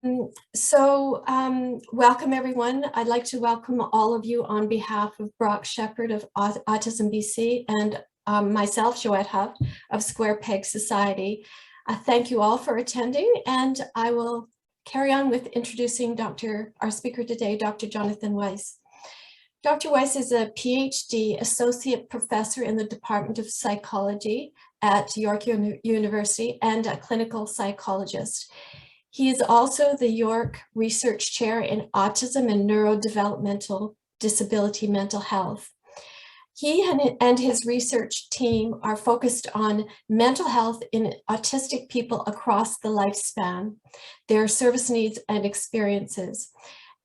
Welcome everyone. I'd like to welcome all of you on behalf of Brock Shepherd of AutismBC and myself, Joette Huff of Square Peg Society. Thank you all for attending, and I will carry on with introducing our speaker today, Dr. Jonathan Weiss. Dr. Weiss is a PhD Associate Professor in the Department of Psychology at York University and a clinical psychologist. He is also the York Research Chair in Autism and Neurodevelopmental Disability Mental Health. He and his research team are focused on mental health in autistic people across the lifespan, their service needs and experiences.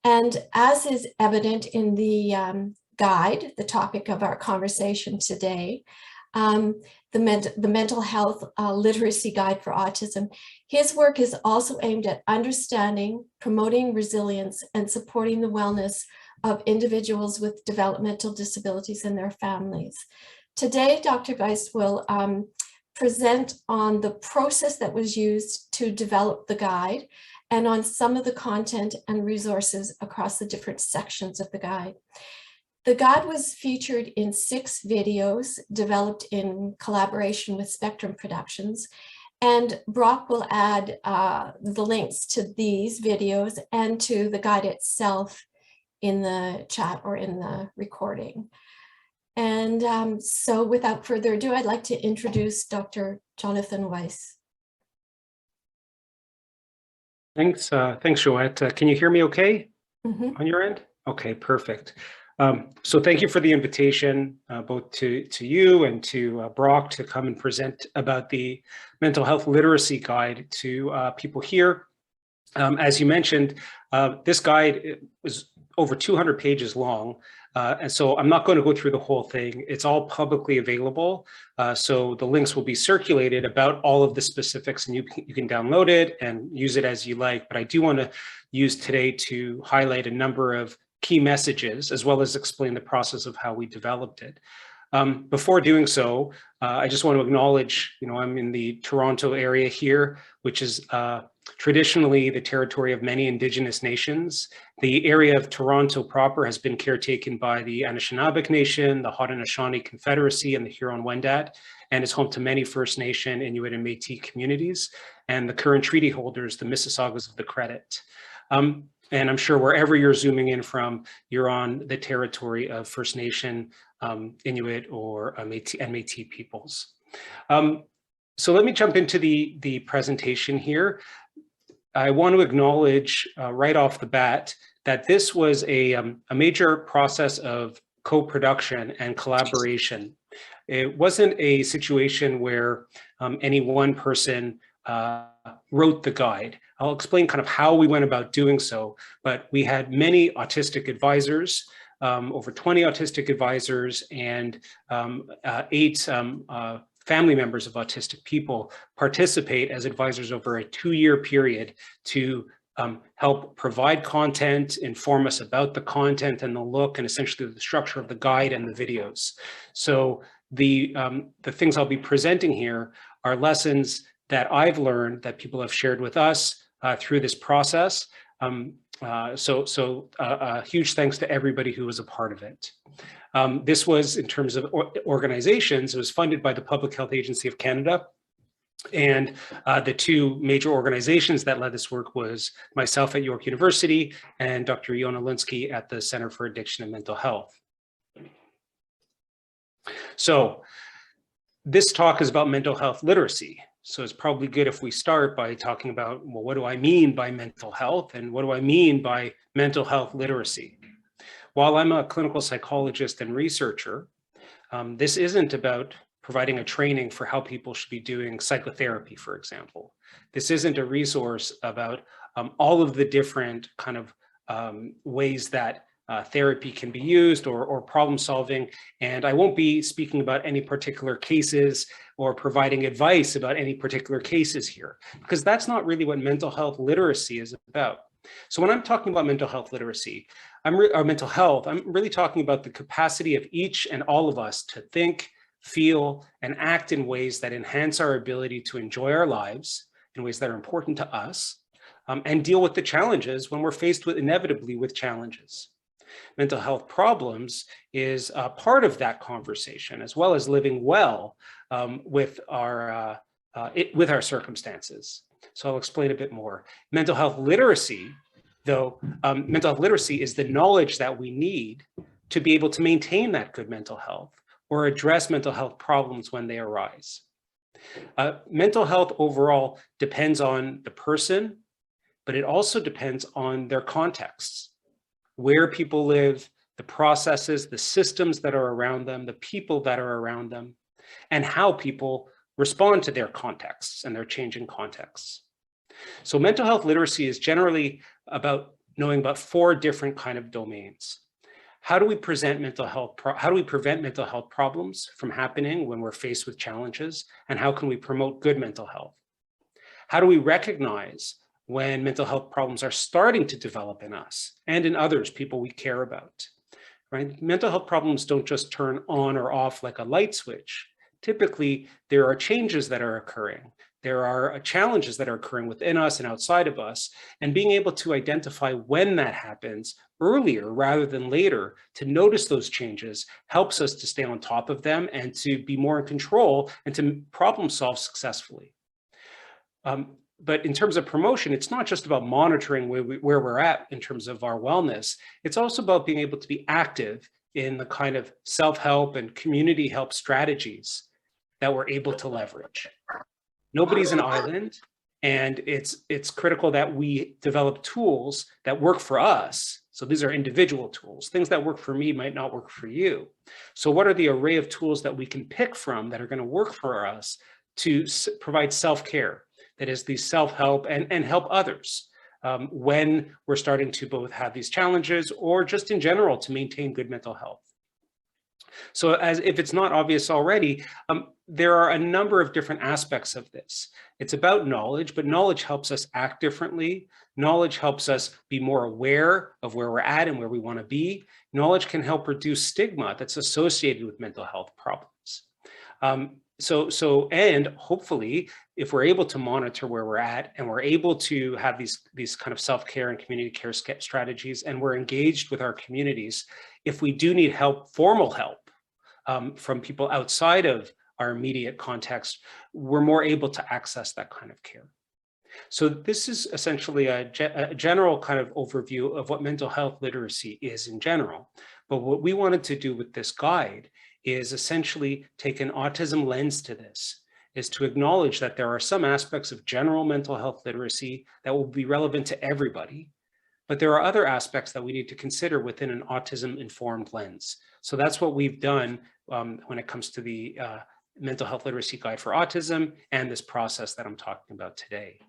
And as is evident in the guide, the topic of our conversation today, the Mental Health Literacy Guide for Autism, his work is also aimed at understanding, promoting resilience, and supporting the wellness of individuals with developmental disabilities and their families. Today, Dr. Weiss will present on the process that was used to develop the guide and on some of the content and resources across the different sections of the guide. The guide was featured in 6 videos developed in collaboration with Spectrum Productions, and Brock will add the links to these videos and to the guide itself in the chat or in the recording. And so without further ado, I'd like to introduce Dr. Jonathan Weiss. Thanks, Joette. Can you hear me okay on your end? Okay, perfect. So thank you for the invitation, both to you and to Brock to come and present about the Mental Health Literacy Guide to people here. As you mentioned, this guide was over 200 pages long, and so I'm not going to go through the whole thing. It's all publicly available, so the links will be circulated about all of the specifics, and you can download it and use it as you like. But I do want to use today to highlight a number of key messages, as well as explain the process of how we developed it. Before doing so, I just want to acknowledge, I'm in the Toronto area here, which is traditionally the territory of many Indigenous nations. The area of Toronto proper has been caretaken by the Anishinaabe Nation, the Haudenosaunee Confederacy, and the Huron-Wendat, and is home to many First Nation, Inuit, and Métis communities, and the current treaty holders, the Mississaugas of the Credit. And I'm sure wherever you're zooming in from, you're on the territory of First Nation, Inuit, or Métis peoples. So let me jump into the presentation here. I want to acknowledge right off the bat that this was a major process of co-production and collaboration. It wasn't a situation where any one person wrote the guide. I'll explain kind of how we went about doing so, but we had many autistic advisors, over 20 autistic advisors, and 8 family members of autistic people participate as advisors over a 2-year period to help provide content, inform us about the content and the look, and essentially the structure of the guide and the videos. So the things I'll be presenting here are lessons that I've learned that people have shared with us through this process. So huge thanks to everybody who was a part of it. This was, in terms of organizations, it was funded by the Public Health Agency of Canada. And the 2 major organizations that led this work was myself at York University and Dr. Yona Linsky at the Center for Addiction and Mental Health. So this talk is about mental health literacy. So it's probably good if we start by talking about, well, what do I mean by mental health, and what do I mean by mental health literacy? While I'm a clinical psychologist and researcher, this isn't about providing a training for how people should be doing psychotherapy, for example. This isn't a resource about all of the different kind of ways that therapy can be used or problem solving. And I won't be speaking about any particular cases or providing advice about any particular cases here, because that's not really what mental health literacy is about. So when I'm talking about mental health literacy, mental health, I'm really talking about the capacity of each and all of us to think, feel, and act in ways that enhance our ability to enjoy our lives in ways that are important to us, and deal with the challenges when we're faced with inevitably with challenges. Mental health problems is a part of that conversation, as well as living well with our circumstances. So I'll explain a bit more. Mental health literacy, though, mental health literacy is the knowledge that we need to be able to maintain that good mental health or address mental health problems when they arise. Mental health overall depends on the person, but it also depends on their contexts, where people live, the processes, the systems that are around them, the people that are around them, and how people respond to their contexts and their changing contexts. So mental health literacy is generally about knowing about 4 different kind of domains. How do we prevent mental health problems from happening when we're faced with challenges? And how can we promote good mental health? How do we recognize when mental health problems are starting to develop in us and in others, people we care about, right? Mental health problems don't just turn on or off like a light switch. Typically, there are changes that are occurring. There are challenges that are occurring within us and outside of us, and being able to identify when that happens earlier rather than later to notice those changes helps us to stay on top of them and to be more in control and to problem solve successfully. But in terms of promotion, it's not just about monitoring where we're at in terms of our wellness. It's also about being able to be active in the kind of self-help and community help strategies that we're able to leverage. Nobody's an island, and it's critical that we develop tools that work for us. So these are individual tools. Things that work for me might not work for you. So what are the array of tools that we can pick from that are going to work for us to provide self-care? That is the self-help and help others when we're starting to both have these challenges or just in general to maintain good mental health. So as if it's not obvious already, there are a number of different aspects of this. It's about knowledge, but knowledge helps us act differently. Knowledge helps us be more aware of where we're at and where we want to be. Knowledge can help reduce stigma that's associated with mental health problems. And hopefully, if we're able to monitor where we're at and we're able to have these kind of self-care and community care strategies, and we're engaged with our communities, if we do need help, formal help from people outside of our immediate context, we're more able to access that kind of care. So this is essentially a general kind of overview of what mental health literacy is in general. But what we wanted to do with this guide is essentially take an autism lens to this, is to acknowledge that there are some aspects of general mental health literacy that will be relevant to everybody, but there are other aspects that we need to consider within an autism-informed lens. So that's what we've done when it comes to the Mental Health Literacy Guide for Autism and this process that I'm talking about today.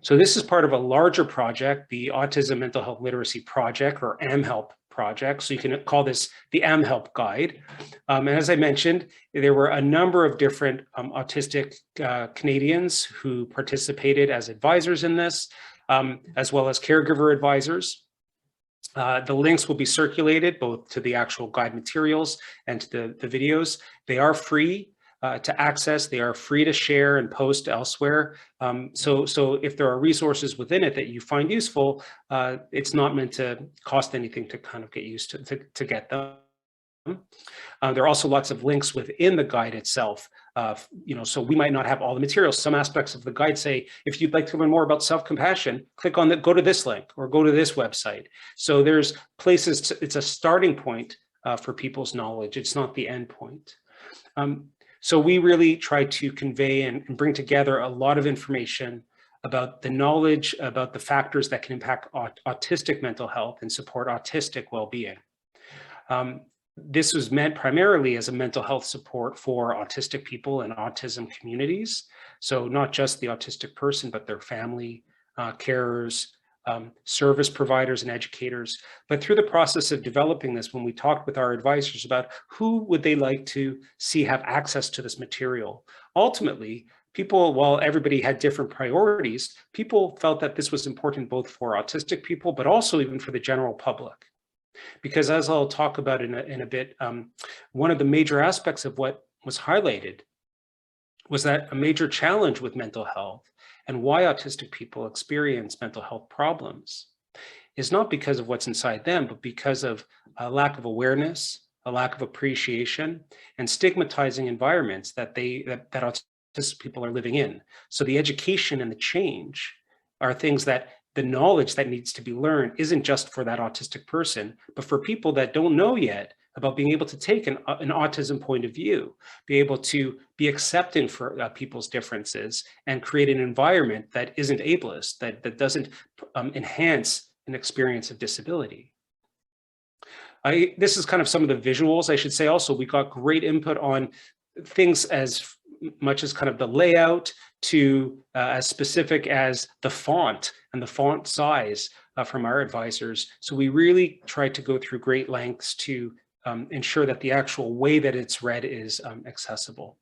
So this is part of a larger project, the Autism Mental Health Literacy Project, or AmHelp project. So you can call this the AmHelp Guide. And as I mentioned, there were a number of different autistic Canadians who participated as advisors in this, as well as caregiver advisors. The links will be circulated both to the actual guide materials and to the videos. They are free to access. They are free to share and post elsewhere. So if there are resources within it that you find useful, it's not meant to cost anything to kind of get used to get them. There are also lots of links within the guide itself. So we might not have all the materials. Some aspects of the guide say, if you'd like to learn more about self-compassion, click on go to this link or go to this website. So there's places, it's a starting point for people's knowledge. It's not the end point. So we really try to convey and bring together a lot of information about the knowledge about the factors that can impact autistic mental health and support autistic well-being. This was meant primarily as a mental health support for autistic people and autism communities. So not just the autistic person, but their family, carers, service providers and educators. But through the process of developing this, when we talked with our advisors about who would they like to see have access to this material, ultimately, people, while everybody had different priorities, people felt that this was important both for autistic people, but also even for the general public. Because as I'll talk about in a bit, one of the major aspects of what was highlighted was that a major challenge with mental health and why autistic people experience mental health problems is not because of what's inside them, but because of a lack of awareness, a lack of appreciation, and stigmatizing environments that autistic people are living in. So the education and the change are things that the knowledge that needs to be learned isn't just for that autistic person, but for people that don't know yet about being able to take an autism point of view, be able to be accepting for people's differences and create an environment that isn't ableist, that doesn't enhance an experience of disability. This is kind of some of the visuals, I should say. Also, we got great input on things as much as kind of the layout to as specific as the font and the font size from our advisors. So we really tried to go through great lengths to ensure that the actual way that it's read is accessible.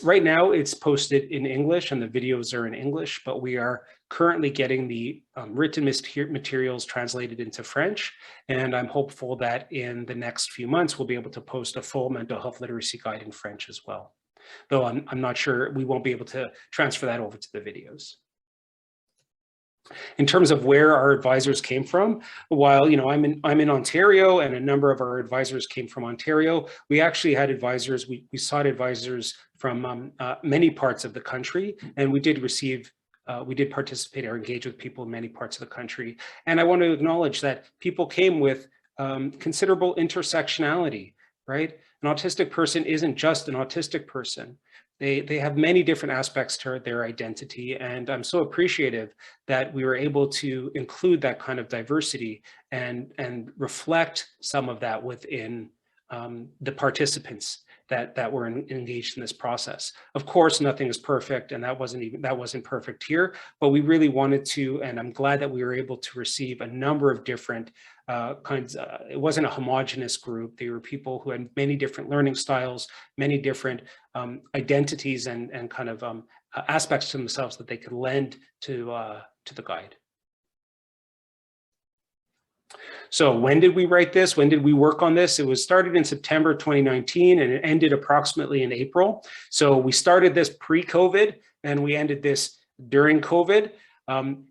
Right now it's posted in English and the videos are in English, but we are currently getting the written materials translated into French. And I'm hopeful that in the next few months, we'll be able to post a full mental health literacy guide in French as well. Though I'm not sure, we won't be able to transfer that over to the videos. In terms of where our advisors came from, while I'm in Ontario and a number of our advisors came from Ontario, we actually had advisors, we sought advisors from many parts of the country, and we did participate or engage with people in many parts of the country. And I want to acknowledge that people came with considerable intersectionality, right? An autistic person isn't just an autistic person. They have many different aspects to their identity, and I'm so appreciative that we were able to include that kind of diversity and reflect some of that within the participants that were engaged in this process. Of course, nothing is perfect, and that wasn't perfect here, but we really wanted to, and I'm glad that we were able to receive a number of different kinds. It wasn't a homogenous group. They were people who had many different learning styles, many different identities and kind of aspects to themselves that they could lend to the guide. So when did we write this? When did we work on this? It was started in September 2019 and it ended approximately in April. So we started this pre-COVID and we ended this during COVID.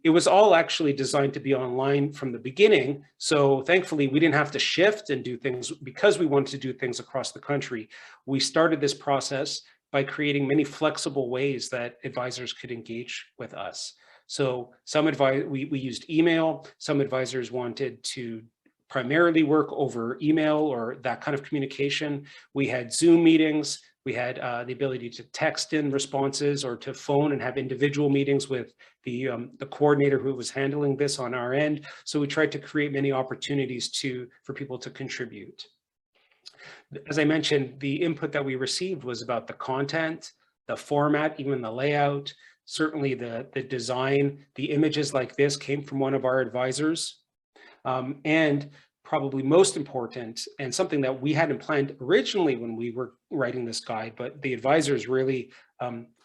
It was all actually designed to be online from the beginning. So thankfully we didn't have to shift and do things because we wanted to do things across the country. We started this process by creating many flexible ways that advisors could engage with us. So we used email. Some advisors wanted to primarily work over email or that kind of communication. We had Zoom meetings. We had the ability to text in responses or to phone and have individual meetings with the coordinator who was handling this on our end. So we tried to create many opportunities for people to contribute. As I mentioned, the input that we received was about the content, the format, even the layout. Certainly the design, the images like this came from one of our advisors. And probably most important, and something that we hadn't planned originally when we were writing this guide, but the advisors really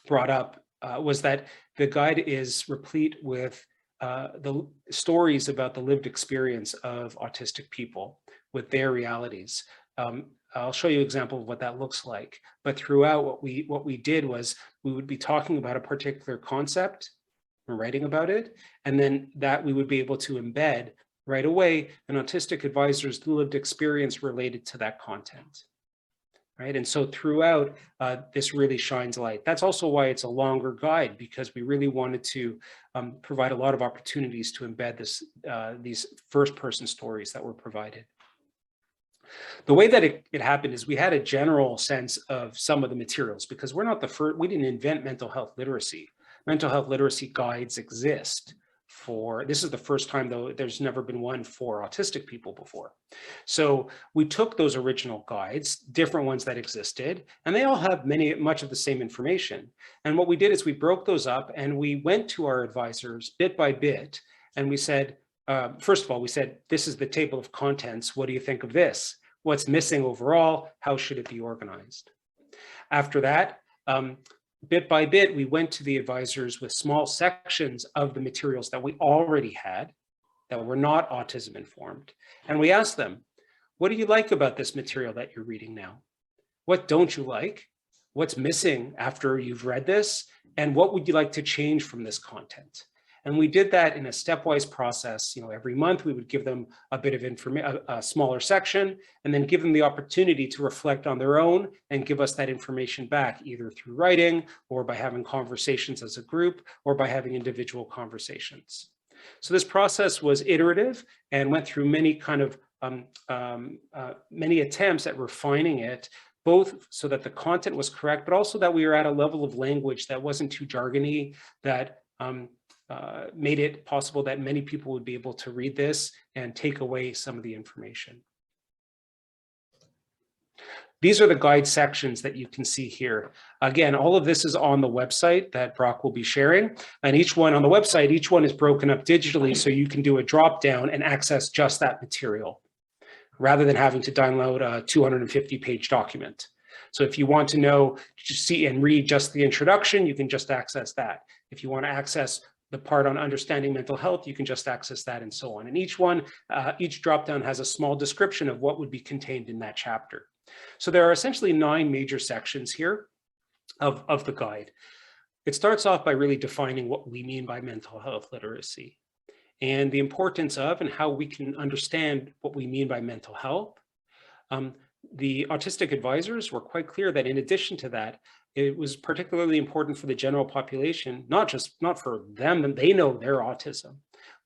brought up, was that the guide is replete with the stories about the lived experience of autistic people with their realities. I'll show you an example of what that looks like. But throughout, what we did was we would be talking about a particular concept and writing about it, and then that we would be able to embed right away an autistic advisor's lived experience related to that content. Right, and so throughout, this really shines light. That's also why it's a longer guide, because we really wanted to provide a lot of opportunities to embed these first-person stories that were provided. The way that it happened is we had a general sense of some of the materials, because we're not the first, we didn't invent mental health literacy. Mental health literacy guides exist this is the first time, though, there's never been one for autistic people before. So we took those original guides, different ones that existed, and they all have much of the same information. And what we did is we broke those up and we went to our advisors bit by bit, and we said, first of all, we said, this is the table of contents. What do you think of this? What's missing overall? How should it be organized? After that, bit by bit, we went to the advisors with small sections of the materials that we already had that were not autism informed. And we asked them, what do you like about this material that you're reading now? What don't you like? what's missing after you've read this, and what would you like to change from this content? And we did that in a stepwise process. Every month we would give them a bit of information, a smaller section, and then give them the opportunity to reflect on their own and give us that information back, either through writing or by having conversations as a group or by having individual conversations. So this process was iterative and went through many many attempts at refining it, both so that the content was correct, but also that we were at a level of language that wasn't too jargony, that made it possible that many people would be able to read this and take away some of the information. These are the guide sections that you can see here. Again, all of this is on the website that Brock will be sharing. And each one on the website, each one is broken up digitally, so you can do a drop down and access just that material, rather than having to download a 250-page document. So if you want to know, see and read just the introduction, you can just access that. If you want to access the part on understanding mental health, you can just access that, and so on. And each one, each dropdown has a small description of what would be contained in that chapter. So there are essentially 9 major sections here of the guide. It starts off by really defining what we mean by mental health literacy and the importance of and how we can understand what we mean by mental health. The autistic advisors were quite clear that in addition to that, it was particularly important for the general population, not for them, they know their autism,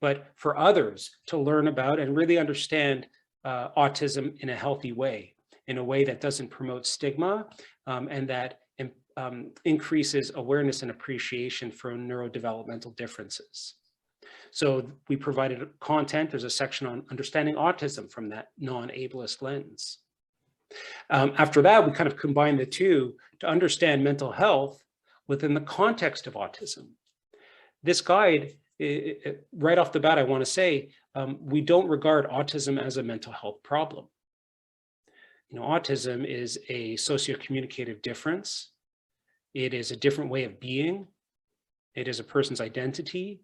but for others to learn about and really understand autism in a healthy way, in a way that doesn't promote stigma and that increases awareness and appreciation for neurodevelopmental differences. So we provided content. There's a section on understanding autism from that non-ableist lens. After that, we kind of combined the two to understand mental health within the context of autism. This guide, right off the bat, I want to say, we don't regard autism as a mental health problem. Autism is a socio-communicative difference. It is a different way of being. It is a person's identity,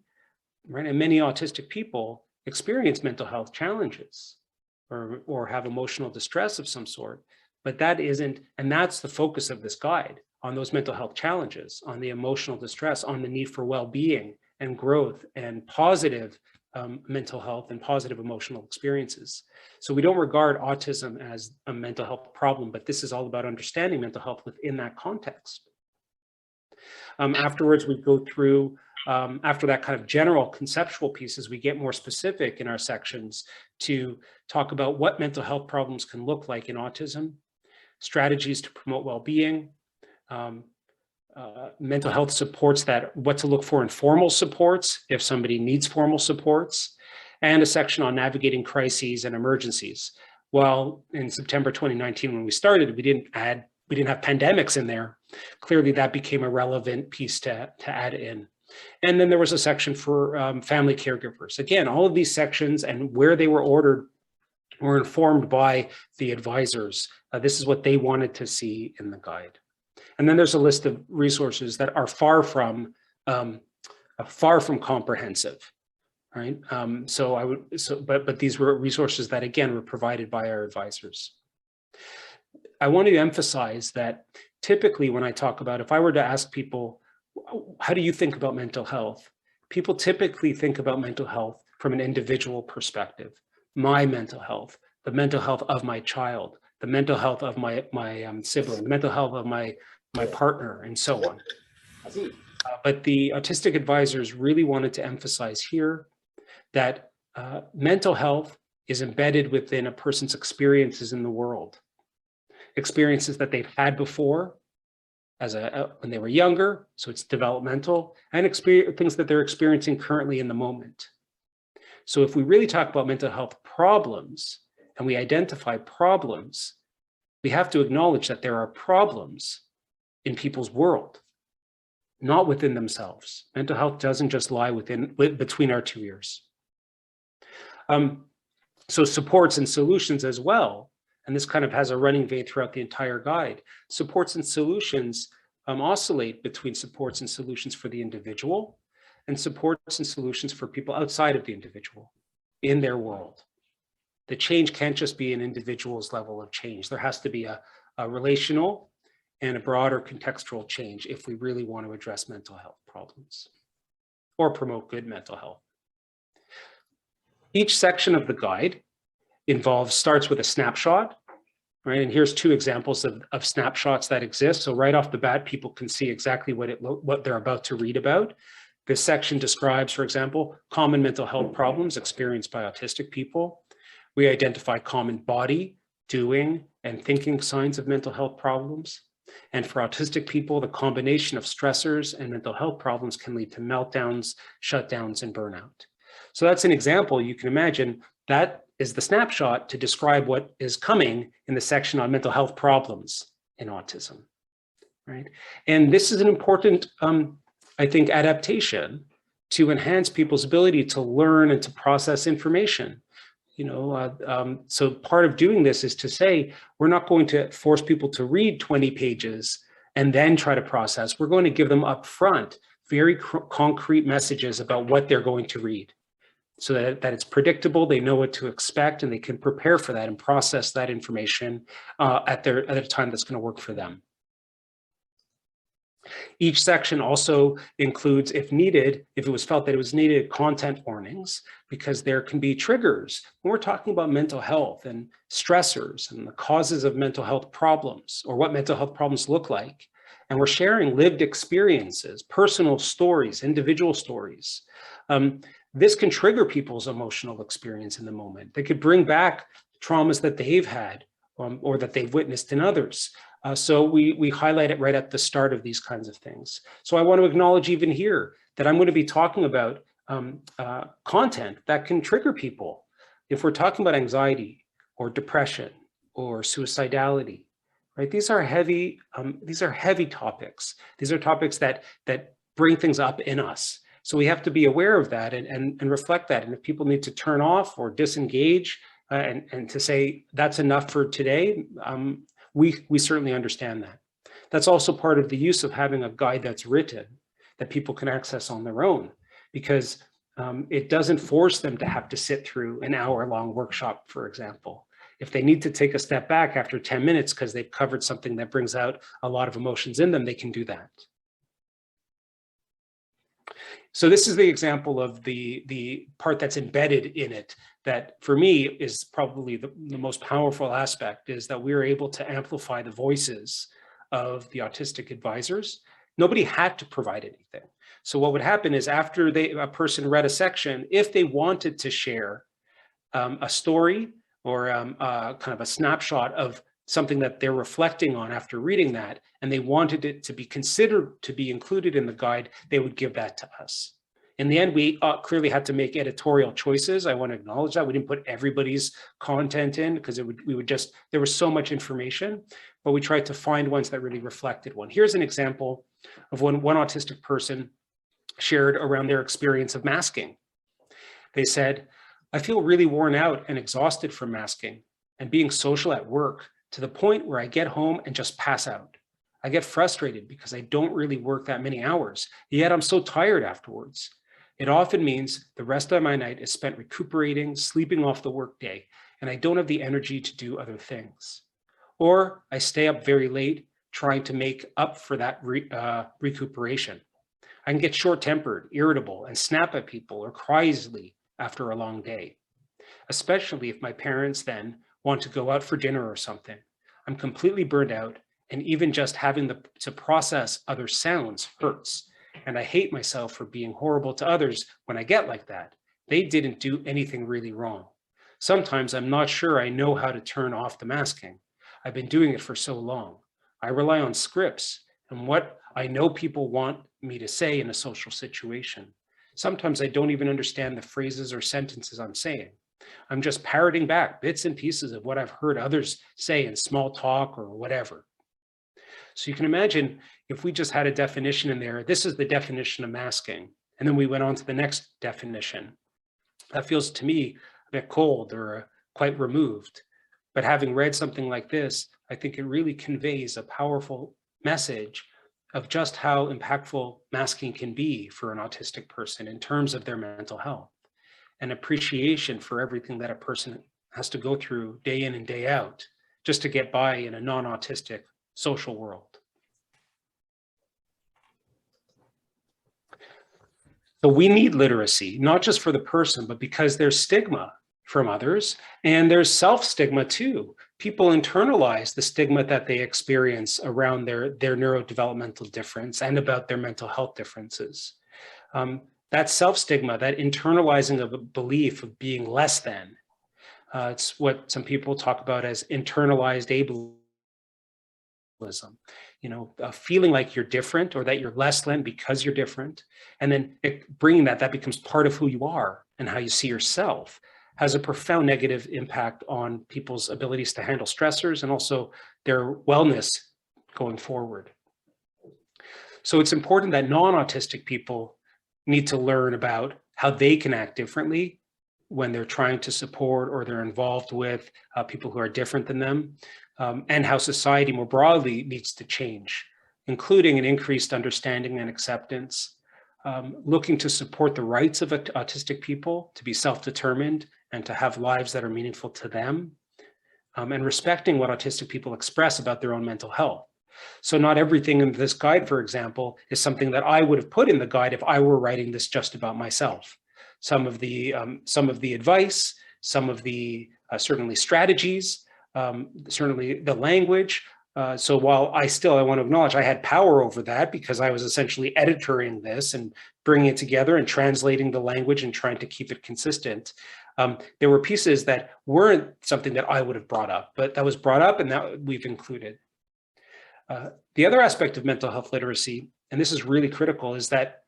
right? And many autistic people experience mental health challenges or have emotional distress of some sort, but that isn't, and that's the focus of this guide, on those mental health challenges, on the emotional distress, on the need for well-being and growth and positive mental health and positive emotional experiences. So we don't regard autism as a mental health problem, but this is all about understanding mental health within that context. Afterwards, we go through, after that kind of general conceptual pieces, we get more specific in our sections to talk about what mental health problems can look like in autism, strategies to promote well-being, mental health supports, that what to look for in formal supports if somebody needs formal supports, and a section on navigating crises and emergencies. Well, in September 2019, when we started, we didn't have pandemics in there. Clearly, that became a relevant piece to add in. And then there was a section for family caregivers. Again, all of these sections and where they were ordered were informed by the advisors. This is what they wanted to see in the guide. And then there's a list of resources that are far from comprehensive, right? But these were resources that, again, were provided by our advisors. I want to emphasize that typically when I talk about, if I were to ask people, how do you think about mental health? People typically think about mental health from an individual perspective. My mental health, the mental health of my child, the mental health of my sibling, the mental health of my partner, and so on. But the autistic advisors really wanted to emphasize here that mental health is embedded within a person's experiences in the world, experiences that they've had before when they were younger, so it's developmental, and things that they're experiencing currently in the moment. So if we really talk about mental health problems and we identify problems, we have to acknowledge that there are problems in people's world, not within themselves. Mental health doesn't just lie between our two ears. So supports and solutions as well, and this kind of has a running vein throughout the entire guide. Supports and solutions oscillate between supports and solutions for the individual and supports and solutions for people outside of the individual in their world. The change can't just be an individual's level of change. There has to be a relational and a broader contextual change if we really want to address mental health problems or promote good mental health. Each section of the guide starts with a snapshot, right? And here's two examples of snapshots that exist. So right off the bat, people can see exactly what they're about to read about. This section describes, for example, common mental health problems experienced by autistic people. We identify common body, doing, and thinking signs of mental health problems. And for autistic people, the combination of stressors and mental health problems can lead to meltdowns, shutdowns, and burnout. So that's an example. You can imagine that is the snapshot to describe what is coming in the section on mental health problems in autism, right? And this is an important, I think, adaptation to enhance people's ability to learn and to process information. So part of doing this is to say, we're not going to force people to read 20 pages and then try to process. We're going to give them upfront very concrete messages about what they're going to read, so that it's predictable, they know what to expect, and they can prepare for that and process that information at a time that's going to work for them. Each section also includes, if needed, if it was felt that it was needed, content warnings, because there can be triggers when we're talking about mental health and stressors and the causes of mental health problems, or what mental health problems look like. And we're sharing lived experiences, personal stories, individual stories. This can trigger people's emotional experience in the moment. They could bring back traumas that they've had or that they've witnessed in others. So we highlight it right at the start of these kinds of things. So I want to acknowledge even here that I'm going to be talking about content that can trigger people. If we're talking about anxiety or depression or suicidality, right? These are heavy topics. These are topics that bring things up in us. So we have to be aware of that and reflect that. And if people need to turn off or disengage and to say that's enough for today, we certainly understand that. That's also part of the use of having a guide that's written that people can access on their own, because it doesn't force them to have to sit through an hour-long workshop, for example. If they need to take a step back after 10 minutes because they've covered something that brings out a lot of emotions in them, they can do that. So this is the example of the part that's embedded in it that for me is probably the most powerful aspect, is that we're able to amplify the voices of the autistic advisors. Nobody had to provide anything. So what would happen is after a person read a section, if they wanted to share a story or kind of a snapshot of something that they're reflecting on after reading that, and they wanted it to be considered to be included in the guide, they would give that to us. In the end, we clearly had to make editorial choices. I want to acknowledge that. We didn't put everybody's content in because there was so much information, but we tried to find ones that really reflected one. Here's an example of one autistic person shared around their experience of masking. They said, "I feel really worn out and exhausted from masking and being social at work, to the point where I get home and just pass out. I get frustrated because I don't really work that many hours, yet I'm so tired afterwards. It often means the rest of my night is spent recuperating, sleeping off the workday, and I don't have the energy to do other things. Or I stay up very late trying to make up for that recuperation. I can get short-tempered, irritable, and snap at people or cry easily after a long day, especially if my parents then want to go out for dinner or something. I'm completely burned out, and even just having to process other sounds hurts. And I hate myself for being horrible to others when I get like that. They didn't do anything really wrong. Sometimes I'm not sure I know how to turn off the masking. I've been doing it for so long. I rely on scripts and what I know people want me to say in a social situation. Sometimes I don't even understand the phrases or sentences I'm saying. I'm just parroting back bits and pieces of what I've heard others say in small talk or whatever." So you can imagine if we just had a definition in there, this is the definition of masking, and then we went on to the next definition. That feels to me a bit cold or quite removed. But having read something like this, I think it really conveys a powerful message of just how impactful masking can be for an autistic person in terms of their mental health, and appreciation for everything that a person has to go through day in and day out just to get by in a non-autistic social world. So we need literacy, not just for the person, but because there's stigma from others, and there's self-stigma too. People internalize the stigma that they experience around their neurodevelopmental difference and about their mental health differences. That self-stigma, that internalizing of a belief of being less than, it's what some people talk about as internalized ableism. Feeling like you're different or that you're less than because you're different, and then bringing that becomes part of who you are and how you see yourself, has a profound negative impact on people's abilities to handle stressors and also their wellness going forward. So it's important that non-autistic people need to learn about how they can act differently when they're trying to support or they're involved with people who are different than them, and how society more broadly needs to change, including an increased understanding and acceptance, looking to support the rights of autistic people to be self-determined and to have lives that are meaningful to them, and respecting what autistic people express about their own mental health. So not everything in this guide, for example, is something that I would have put in the guide if I were writing this just about myself. Some of the advice, some of the certainly strategies, certainly the language. So while I want to acknowledge I had power over that because I was essentially editoring this and bringing it together and translating the language and trying to keep it consistent. There were pieces that weren't something that I would have brought up, but that was brought up and that we've included. The other aspect of mental health literacy, and this is really critical, is that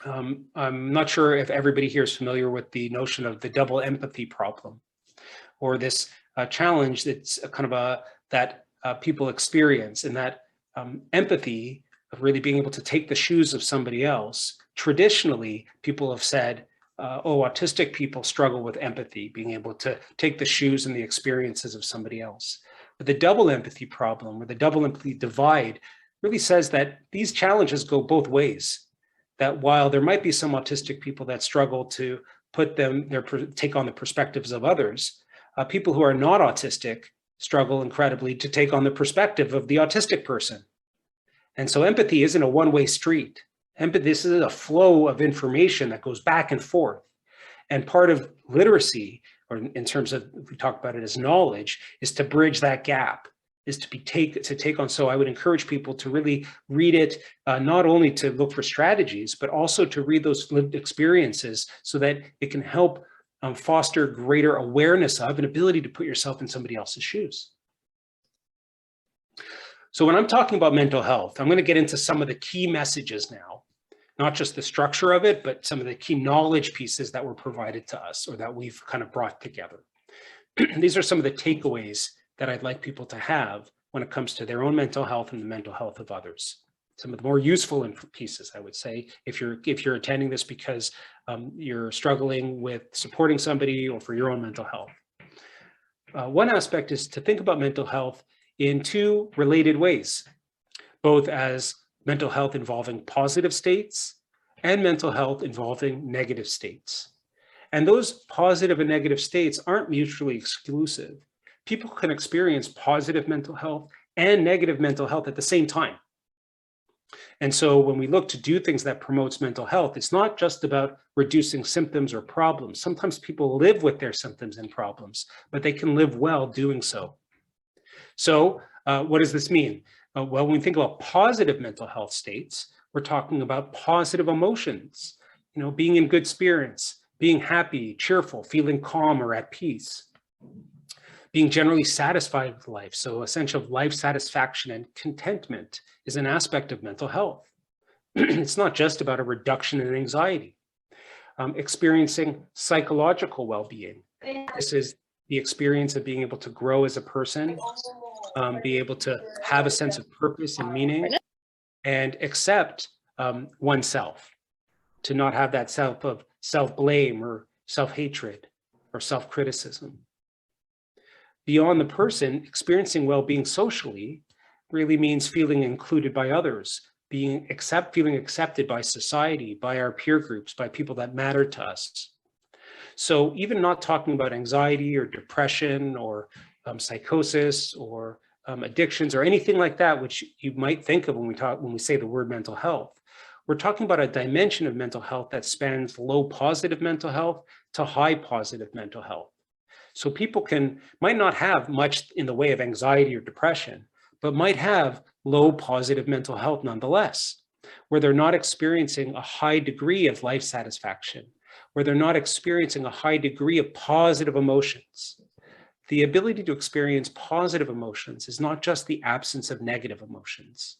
I'm not sure if everybody here is familiar with the notion of the double empathy problem, or this challenge that's kind of that people experience, and that empathy of really being able to take the shoes of somebody else. Traditionally, people have said, autistic people struggle with empathy, being able to take the shoes and the experiences of somebody else. But the double empathy problem, or the double empathy divide, really says that these challenges go both ways. That while there might be some autistic people that struggle to take on the perspectives of others, people who are not autistic struggle incredibly to take on the perspective of the autistic person. And so empathy isn't a one-way street. This is a flow of information that goes back and forth. And part of literacy, or in terms of, if we talk about it as knowledge, is to bridge that gap, is to take on. So I would encourage people to really read it, not only to look for strategies, but also to read those lived experiences so that it can help foster greater awareness of and ability to put yourself in somebody else's shoes. So when I'm talking about mental health, I'm going to get into some of the key messages now, not just the structure of it, but some of the key knowledge pieces that were provided to us or that we've kind of brought together. These are some of the takeaways that I'd like people to have when it comes to their own mental health and the mental health of others. Some of the more useful pieces, I would say, if you're attending this because you're struggling with supporting somebody or for your own mental health. One aspect is to think about mental health in two related ways, both as mental health involving positive states and mental health involving negative states. And those positive and negative states aren't mutually exclusive. People can experience positive mental health and negative mental health at the same time. And so when we look to do things that promotes mental health, it's not just about reducing symptoms or problems. Sometimes people live with their symptoms and problems, but they can live well doing so. So what does this mean? Well, when we think about positive mental health states, we're talking about positive emotions, being in good spirits, being happy, cheerful, feeling calm or at peace, being generally satisfied with life. So a sense of life satisfaction and contentment is an aspect of mental health. It's not just about a reduction in anxiety. Experiencing psychological well-being. This is the experience of being able to grow as a person, be able to have a sense of purpose and meaning, and accept oneself, to not have that self-blame or self-hatred or self-criticism. Beyond the person, experiencing well-being socially really means feeling included by others, feeling accepted by society, by our peer groups, by people that matter to us. So even not talking about anxiety or depression or psychosis or addictions or anything like that, which you might think of when we say the word mental health, we're talking about a dimension of mental health that spans low positive mental health to high positive mental health. So people might not have much in the way of anxiety or depression, but might have low positive mental health nonetheless, where they're not experiencing a high degree of life satisfaction, where they're not experiencing a high degree of positive emotions. The ability to experience positive emotions is not just the absence of negative emotions.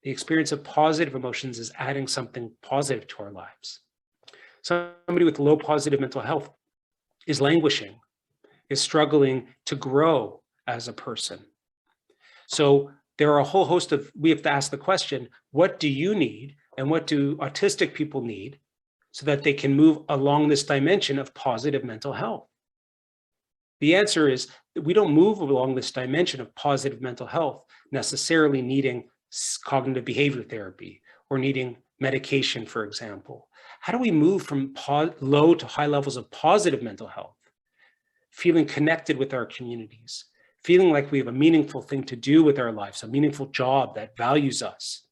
The experience of positive emotions is adding something positive to our lives. Somebody with low positive mental health is languishing, is struggling to grow as a person. So there are a whole host of, we have to ask the question, what do you need and what do autistic people need so that they can move along this dimension of positive mental health? The answer is that we don't move along this dimension of positive mental health necessarily needing cognitive behavior therapy or needing medication, for example. How do we move from low to high levels of positive mental health? Feeling connected with our communities, feeling like we have a meaningful thing to do with our lives, a meaningful job that values us,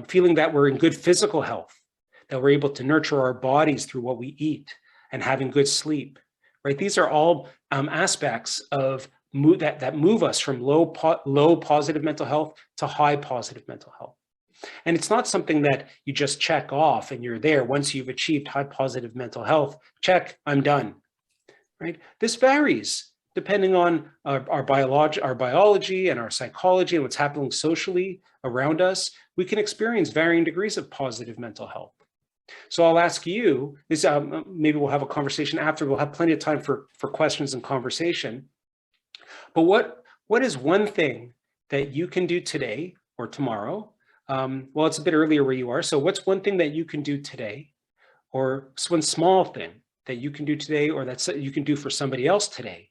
feeling that we're in good physical health, that we're able to nurture our bodies through what we eat and having good sleep, right? These are all aspects of that move us from low positive mental health to high positive mental health. And it's not something that you just check off and you're there. Once you've achieved high positive mental health, check, I'm done, right? This varies depending on our biology and our psychology and what's happening socially around us. We can experience varying degrees of positive mental health. So I'll ask you, maybe we'll have a conversation after, we'll have plenty of time for questions and conversation. But what is one thing that you can do today or tomorrow? Well, it's a bit earlier where you are. So what's one thing that you can do today, or one small thing that you can do today, or that you can do for somebody else today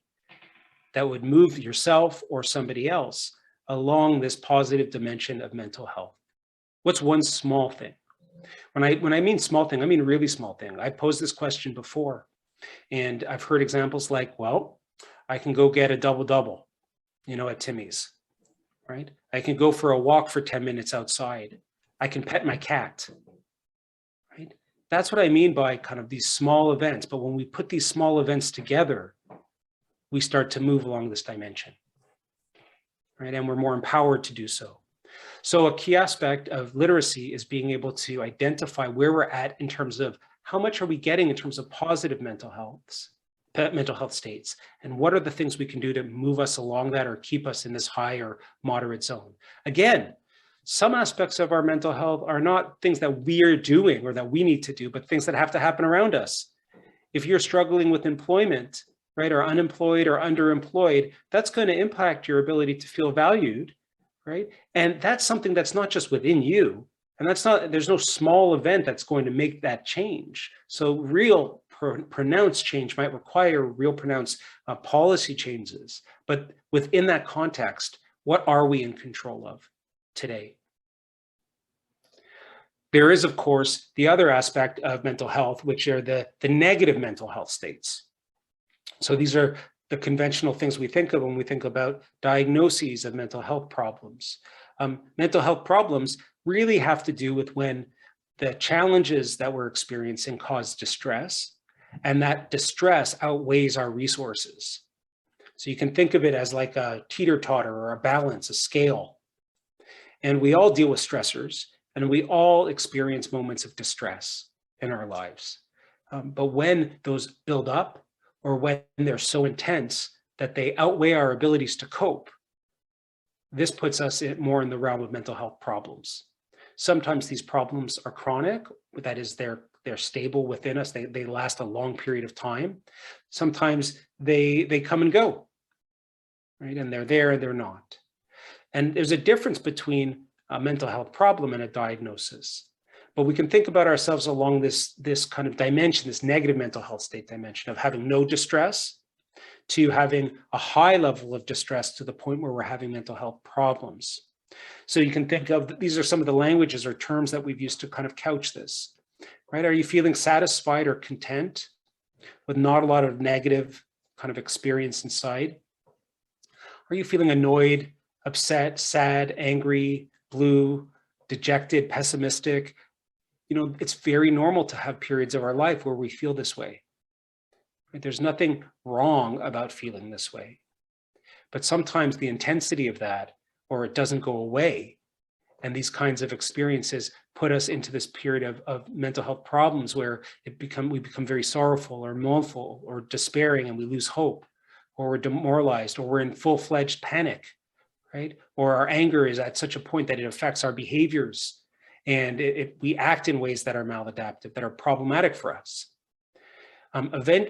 that would move yourself or somebody else along this positive dimension of mental health? What's one small thing? When I mean small thing, I mean really small thing. I posed this question before, and I've heard examples like, well, I can go get a double-double, at Timmy's, right? I can go for a walk for 10 minutes outside. I can pet my cat, right? That's what I mean by kind of these small events. But when we put these small events together, we start to move along this dimension, right? And we're more empowered to do so. So a key aspect of literacy is being able to identify where we're at in terms of how much are we getting in terms of positive mental health states, and what are the things we can do to move us along that or keep us in this high or moderate zone. Again, some aspects of our mental health are not things that we are doing or that we need to do, but things that have to happen around us. If you're struggling with employment, right, or unemployed or underemployed, that's going to impact your ability to feel valued, right? And that's something that's not just within you. And there's no small event that's going to make that change. So real pronounced change might require real pronounced policy changes. But within that context, what are we in control of today? There is, of course, the other aspect of mental health, which are the negative mental health states. So these are the conventional things we think of when we think about diagnoses of mental health problems. Mental health problems really have to do with when the challenges that we're experiencing cause distress, and that distress outweighs our resources. So you can think of it as like a teeter-totter or a balance, a scale. And we all deal with stressors, and we all experience moments of distress in our lives. But when those build up, or when they're so intense that they outweigh our abilities to cope, this puts us more in the realm of mental health problems. Sometimes these problems are chronic, that is, they're stable within us, they last a long period of time. Sometimes they come and go, right? And they're there and they're not. And there's a difference between a mental health problem and a diagnosis. But we can think about ourselves along this kind of dimension, this negative mental health state dimension of having no distress to having a high level of distress to the point where we're having mental health problems. So you can think of, these are some of the languages or terms that we've used to kind of couch this, right? Are you feeling satisfied or content with not a lot of negative kind of experience inside? Are you feeling annoyed, upset, sad, angry, blue, dejected, pessimistic, it's very normal to have periods of our life where we feel this way. Right? There's nothing wrong about feeling this way. But sometimes the intensity of that, or it doesn't go away. And these kinds of experiences put us into this period of mental health problems where we become very sorrowful or mournful or despairing, and we lose hope, or we're demoralized, or we're in full-fledged panic, right? Or our anger is at such a point that it affects our behaviors, and we act in ways that are maladaptive, that are problematic for us.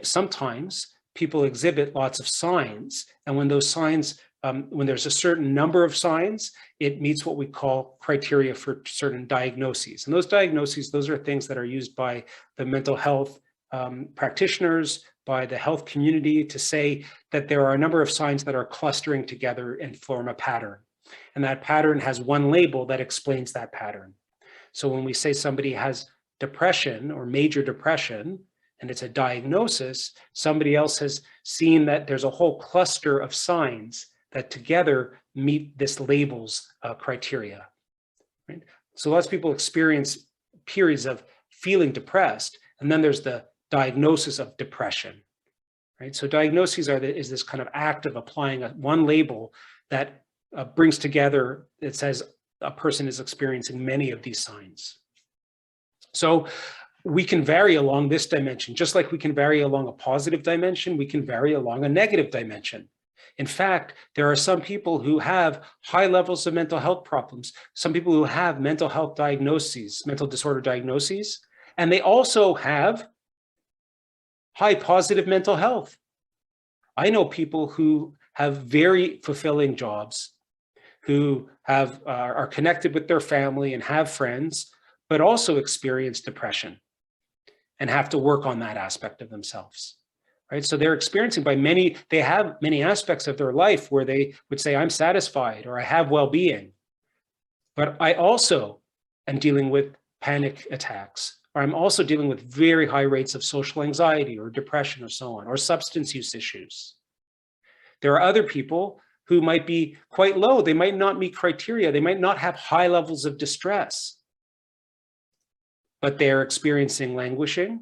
Sometimes people exhibit lots of signs, and when those signs, when there's a certain number of signs, it meets what we call criteria for certain diagnoses. And those diagnoses, those are things that are used by the mental health practitioners, by the health community, to say that there are a number of signs that are clustering together and form a pattern. And that pattern has one label that explains that pattern. So when we say somebody has depression or major depression, and it's a diagnosis, somebody else has seen that there's a whole cluster of signs that together meet this label's criteria. Right? So lots of people experience periods of feeling depressed, and then there's the diagnosis of depression. Right? So diagnoses is this kind of act of applying one label that brings together, it says a person is experiencing many of these signs. So we can vary along this dimension, just like we can vary along a positive dimension, we can vary along a negative dimension. In fact, there are some people who have high levels of mental health problems, some people who have mental health diagnoses, mental disorder diagnoses, and they also have high positive mental health. I know people who have very fulfilling jobs, who are connected with their family and have friends, but also experience depression and have to work on that aspect of themselves, right? So they're experiencing they have many aspects of their life where they would say, I'm satisfied, or I have well-being, but I also am dealing with panic attacks, or I'm also dealing with very high rates of social anxiety or depression or so on, or substance use issues. There are other people who might be quite low. They might not meet criteria. They might not have high levels of distress, but they're experiencing languishing.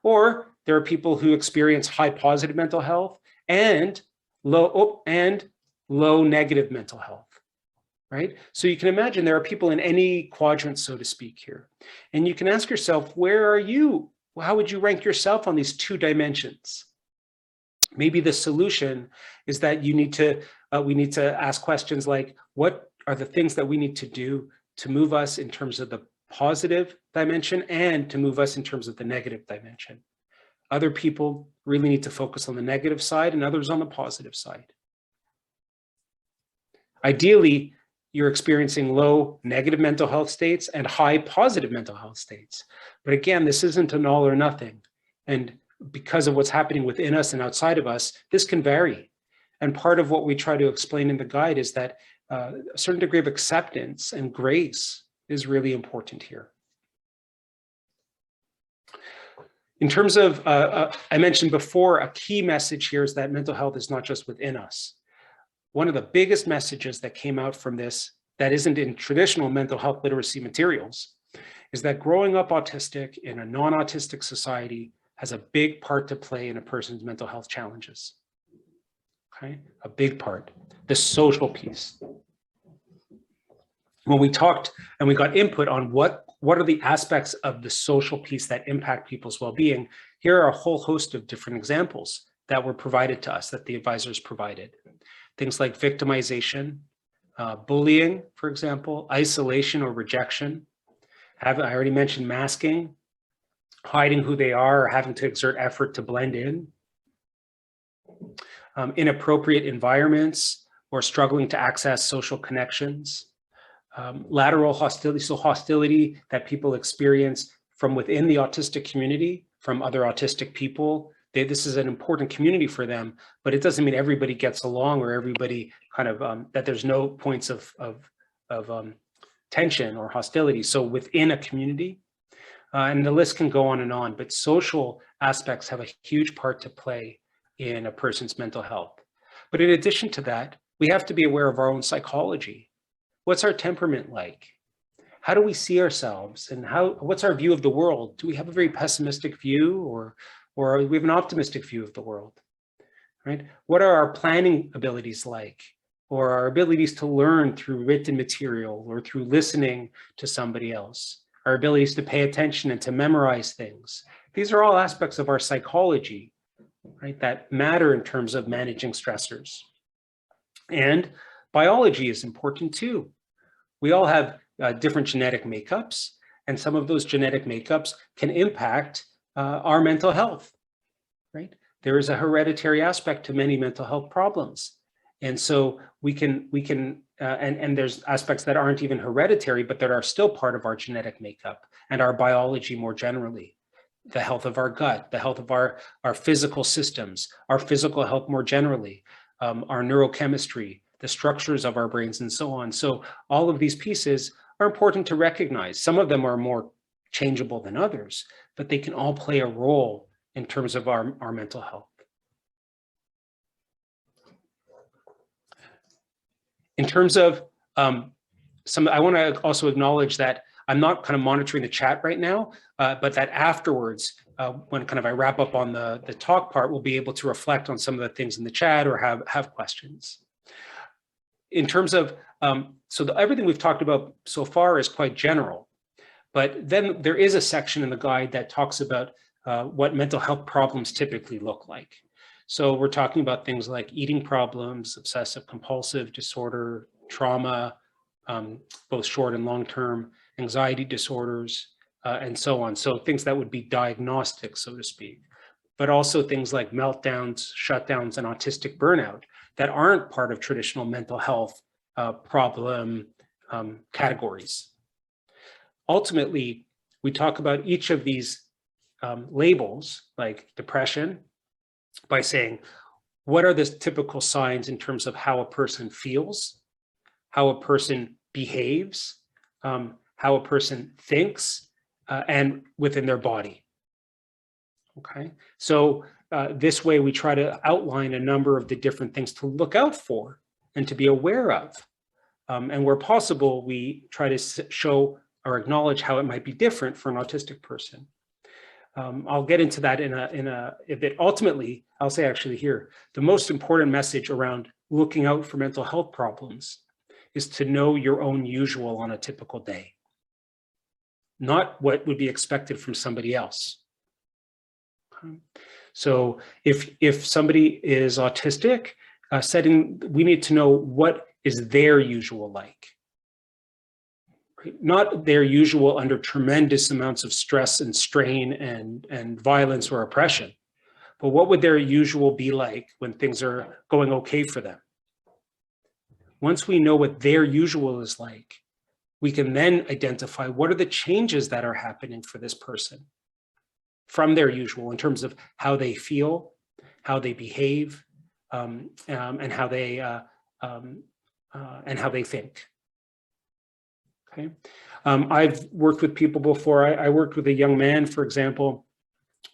Or there are people who experience high positive mental health and low negative mental health, right? So you can imagine there are people in any quadrant, so to speak, here. And you can ask yourself, where are you? How would you rank yourself on these two dimensions? Maybe the solution is that we need to ask questions like, what are the things that we need to do to move us in terms of the positive dimension and to move us in terms of the negative dimension? Other people really need to focus on the negative side and others on the positive side. Ideally, you're experiencing low negative mental health states and high positive mental health states. But again, this isn't an all or nothing. And because of what's happening within us and outside of us, this can vary. And part of what we try to explain in the guide is that a certain degree of acceptance and grace is really important here. In terms of, I mentioned before, a key message here is that mental health is not just within us. One of the biggest messages that came out from this that isn't in traditional mental health literacy materials is that growing up autistic in a non-autistic society has a big part to play in a person's mental health challenges. Okay, a big part, the social piece. When we talked and we got input on what are the aspects of the social piece that impact people's well-being, here are a whole host of different examples that were provided to us, that the advisors provided. Things like victimization, bullying, for example, isolation or rejection. I already mentioned masking, hiding who they are or having to exert effort to blend in. Inappropriate environments or struggling to access social connections. Lateral hostility, so hostility that people experience from within the autistic community, from other autistic people. This is an important community for them, but it doesn't mean everybody gets along or everybody kind of, that there's no points of tension or hostility. So within a community, and the list can go on, but social aspects have a huge part to play in a person's mental health. But in addition to that, we have to be aware of our own psychology. What's our temperament like? how do we see ourselves, and what's our view of the world? Do we have a very pessimistic view, or do we have an optimistic view of the world, right? What are our planning abilities like, or our abilities to learn through written material or through listening to somebody else, our abilities to pay attention and to memorize things? These are all aspects of our psychology, right, that matter in terms of managing stressors. And biology is important too. We all have different genetic makeups, and some of those genetic makeups can impact our mental health, right? There is a hereditary aspect to many mental health problems. And so we can and there's aspects that aren't even hereditary, but that are still part of our genetic makeup and our biology more generally. The health of our gut, the health of our physical systems, our physical health more generally, our neurochemistry, the structures of our brains, and so on. So all of these pieces are important to recognize. Some of them are more changeable than others, but they can all play a role in terms of our mental health. In terms of I want to also acknowledge that I'm not kind of monitoring the chat right now, but that afterwards, when kind of I wrap up on the talk part, we'll be able to reflect on some of the things in the chat or have questions. In terms of, everything we've talked about so far is quite general, but then there is a section in the guide that talks about what mental health problems typically look like. So we're talking about things like eating problems, obsessive compulsive disorder, trauma, both short and long-term, anxiety disorders, and so on. So things that would be diagnostic, so to speak, but also things like meltdowns, shutdowns, and autistic burnout that aren't part of traditional mental health problem categories. Ultimately, we talk about each of these labels, like depression, by saying, what are the typical signs in terms of how a person feels, how a person behaves, how a person thinks, and within their body. Okay, so this way we try to outline a number of the different things to look out for and to be aware of. And where possible, we try to show or acknowledge how it might be different for an autistic person. I'll get into that in a bit. Ultimately, I'll say actually here, the most important message around looking out for mental health problems is to know your own usual on a typical day, not what would be expected from somebody else. Okay. So if somebody is autistic, we need to know what is their usual like. Not their usual under tremendous amounts of stress and strain and violence or oppression, but what would their usual be like when things are going okay for them? Once we know what their usual is like, we can then identify what are the changes that are happening for this person from their usual in terms of how they feel, how they behave, and how they think. Okay. I've worked with people before. I worked with a young man, for example,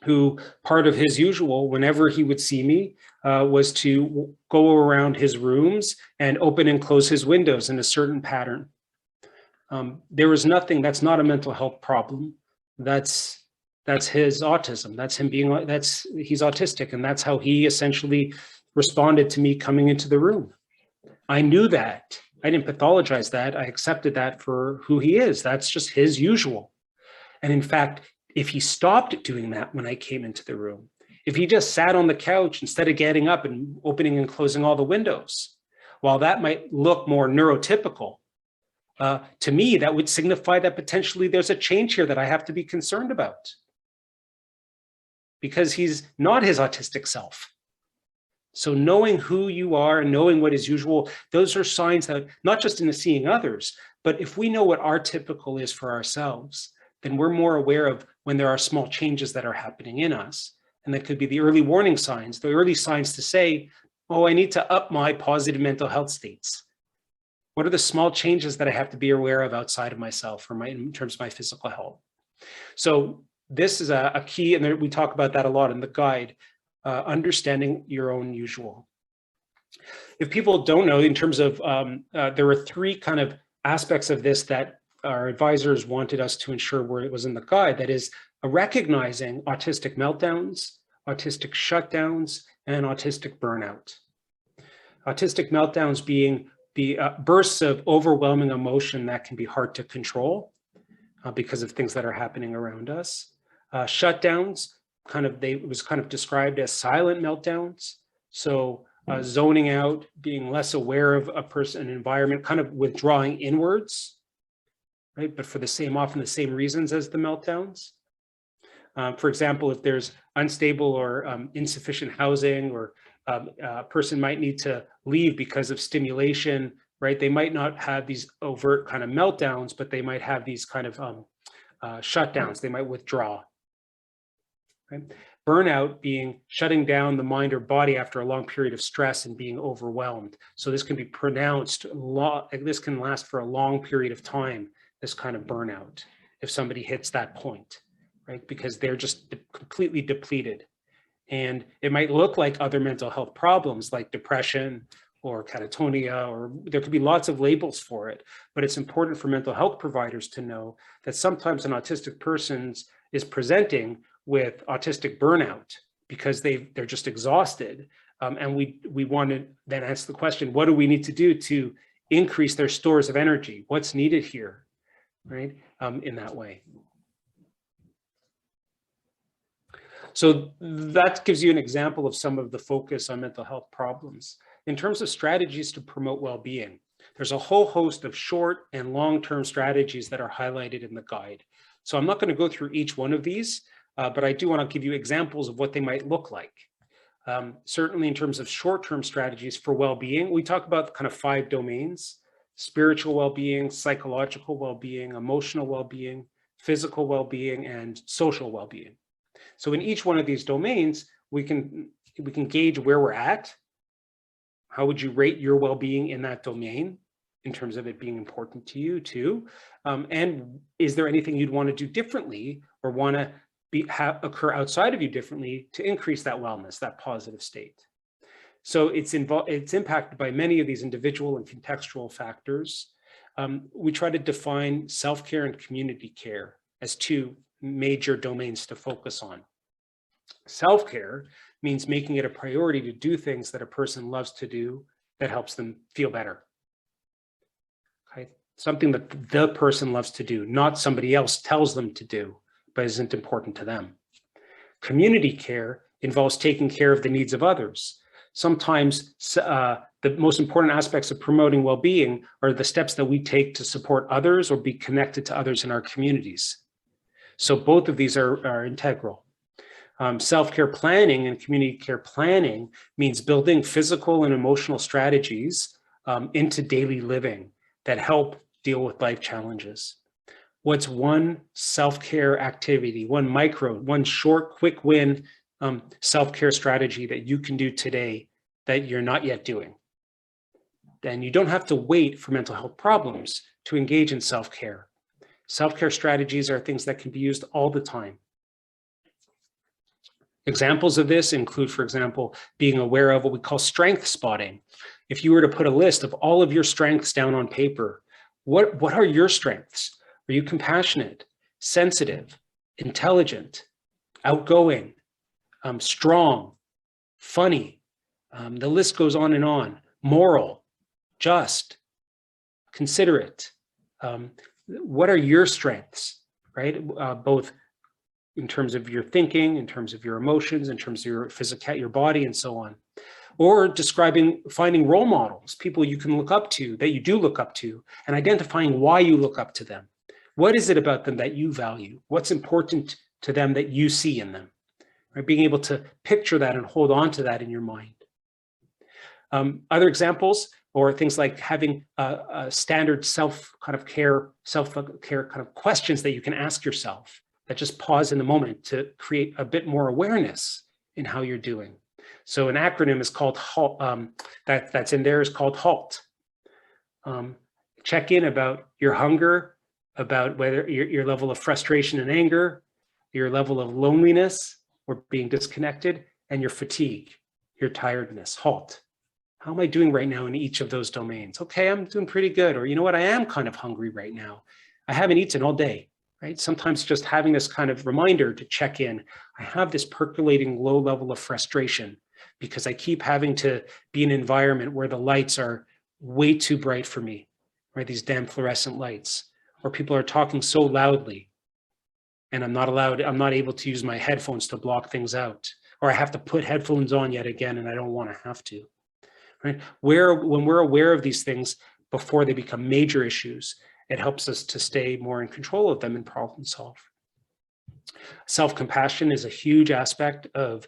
who part of his usual, whenever he would see me, was to go around his rooms and open and close his windows in a certain pattern. There was nothing, that's not a mental health problem. That's his autism. That's him being, he's autistic, and that's how he essentially responded to me coming into the room. I knew that. I didn't pathologize that. I accepted that for who he is. That's just his usual. And in fact, if he stopped doing that when I came into the room, if he just sat on the couch instead of getting up and opening and closing all the windows, while that might look more neurotypical, to me, that would signify that potentially there's a change here that I have to be concerned about, because he's not his autistic self. So knowing who you are and knowing what is usual, those are signs that not just in seeing others, but if we know what our typical is for ourselves, then we're more aware of when there are small changes that are happening in us. And that could be the early warning signs, the early signs to say, oh, I need to up my positive mental health states. What are the small changes that I have to be aware of outside of myself or in terms of my physical health? So this is a key, and we talk about that a lot in the guide. Understanding your own usual. If people don't know, in terms of, there are three kind of aspects of this that our advisors wanted us to ensure where it was in the guide, that is recognizing autistic meltdowns, autistic shutdowns, and autistic burnout. Autistic meltdowns being the bursts of overwhelming emotion that can be hard to control because of things that are happening around us. Shutdowns, it was kind of described as silent meltdowns. So zoning out, being less aware of a person, an environment, kind of withdrawing inwards, right? But for often the same reasons as the meltdowns. For example, if there's unstable or insufficient housing, or a person might need to leave because of stimulation, right? They might not have these overt kind of meltdowns, but they might have these kind of shutdowns. They might withdraw. Right? Burnout being shutting down the mind or body after a long period of stress and being overwhelmed. So this can be pronounced, this can last for a long period of time, this kind of burnout, if somebody hits that point, right? Because they're just completely depleted. And it might look like other mental health problems like depression or catatonia, or there could be lots of labels for it. But it's important for mental health providers to know that sometimes an autistic person is presenting with autistic burnout because they're just exhausted. And we want to then ask the question, what do we need to do to increase their stores of energy? What's needed here, right? In that way. So that gives you an example of some of the focus on mental health problems. In terms of strategies to promote well-being, there's a whole host of short and long-term strategies that are highlighted in the guide. So I'm not going to go through each one of these, but I do want to give you examples of what they might look like. Certainly in terms of short-term strategies for well-being, we talk about kind of 5 domains: spiritual well-being, psychological well-being, emotional well-being, physical well-being, and social well-being. So in each one of these domains, we can gauge where we're at. How would you rate your well-being in that domain in terms of it being important to you too? And is there anything you'd want to do differently or want to occur outside of you differently to increase that wellness, that positive state? So it's impacted by many of these individual and contextual factors. We try to define self-care and community care as 2 major domains to focus on. Self-care means making it a priority to do things that a person loves to do that helps them feel better. Okay? Something that the person loves to do, not somebody else tells them to do, but isn't important to them. Community care involves taking care of the needs of others. Sometimes the most important aspects of promoting well-being are the steps that we take to support others or be connected to others in our communities. So both of these are integral. Self-care planning and community care planning means building physical and emotional strategies into daily living that help deal with life challenges. What's one self-care activity, one short, quick win self-care strategy that you can do today that you're not yet doing? Then you don't have to wait for mental health problems to engage in self-care. Self-care strategies are things that can be used all the time. Examples of this include, for example, being aware of what we call strength spotting. If you were to put a list of all of your strengths down on paper, what are your strengths? Are you compassionate, sensitive, intelligent, outgoing, strong, funny? The list goes on and on. Moral, just, considerate. What are your strengths, right? Both in terms of your thinking, in terms of your emotions, in terms of your physical, your body, and so on. Or finding role models, people you can look up to, that you do look up to, and identifying why you look up to them. What is it about them that you value? What's important to them that you see in them? Right? Being able to picture that and hold on to that in your mind. Other examples, or things like having a standard self-care kind of questions that you can ask yourself that just pause in the moment to create a bit more awareness in how you're doing. So an acronym is called HALT, that's in there is called HALT. Check in about your hunger, about whether your level of frustration and anger, your level of loneliness or being disconnected, and your fatigue, your tiredness. HALT. How am I doing right now in each of those domains? Okay, I'm doing pretty good. Or you know what, I am kind of hungry right now. I haven't eaten all day, right? Sometimes just having this kind of reminder to check in. I have this percolating low level of frustration because I keep having to be in an environment where the lights are way too bright for me, right? These damn fluorescent lights, or people are talking so loudly and I'm not able to use my headphones to block things out, or I have to put headphones on yet again and I don't want to have to, right? When we're aware of these things before they become major issues, it helps us to stay more in control of them and problem solve. Self-compassion is a huge aspect of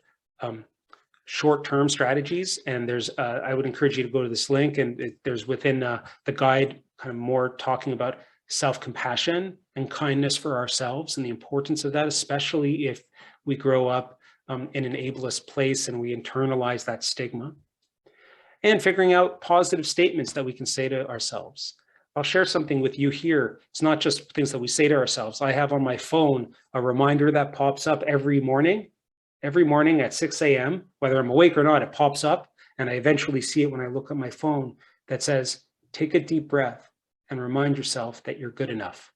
short-term strategies, and there's I would encourage you to go to this link, and there's within the guide kind of more talking about self-compassion and kindness for ourselves and the importance of that, especially if we grow up in an ableist place and we internalize that stigma, and figuring out positive statements that we can say to ourselves. I'll share something with you here. It's not just things that we say to ourselves. I have on my phone a reminder that pops up every morning at 6 a.m., whether I'm awake or not, it pops up, and I eventually see it when I look at my phone that says, take a deep breath and remind yourself that you're good enough,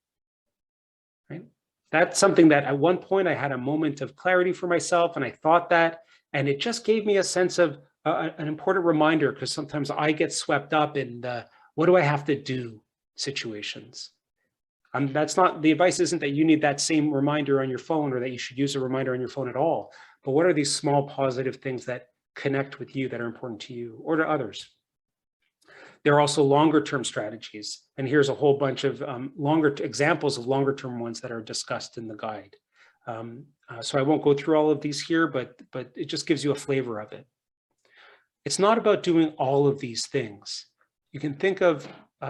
right? That's something that at one point I had a moment of clarity for myself, and I thought that, and it just gave me a sense of an important reminder, because sometimes I get swept up in the, what do I have to do situations. That's not, the advice isn't that you need that same reminder on your phone or that you should use a reminder on your phone at all, but what are these small positive things that connect with you that are important to you or to others? There are also longer term strategies, and here's a whole bunch of examples of longer term ones that are discussed in the guide. So I won't go through all of these here, but it just gives you a flavor of it. It's not about doing all of these things. You can think of